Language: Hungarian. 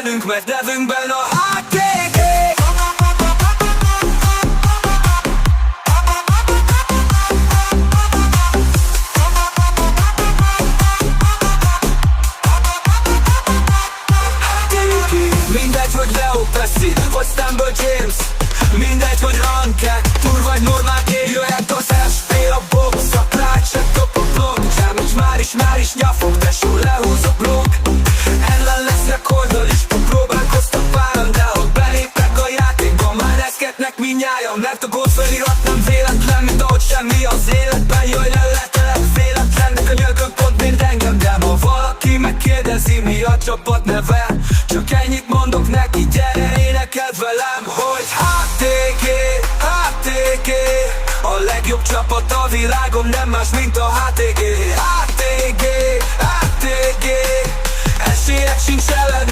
velünk, mert nevünkben a HTG. Mindegy, hogy Leo Pessi, vagy Stamble James, mindegy, hogy Ranke, Tur vagy Normák, jöhet az SP, a box, a Plács, a top a blog, Zsámics már is nyafog, tesó lehúz a blog. Ellen lesz rekorddal is, próbálkoztak páran, de hogy beléptek a játékba, már reszketnek minnyájan, mert a gólfelirat nem véletlen, mint ahogy semmi az életben. Jaj, ne letelek véletlennek a nyögön pont mint engem, de ma valaki megkérdezi, mi a csapat neve, csak ennyit mondok neki, gyere énekeld velem, hogy HTG, HTG, a legjobb csapat a világon,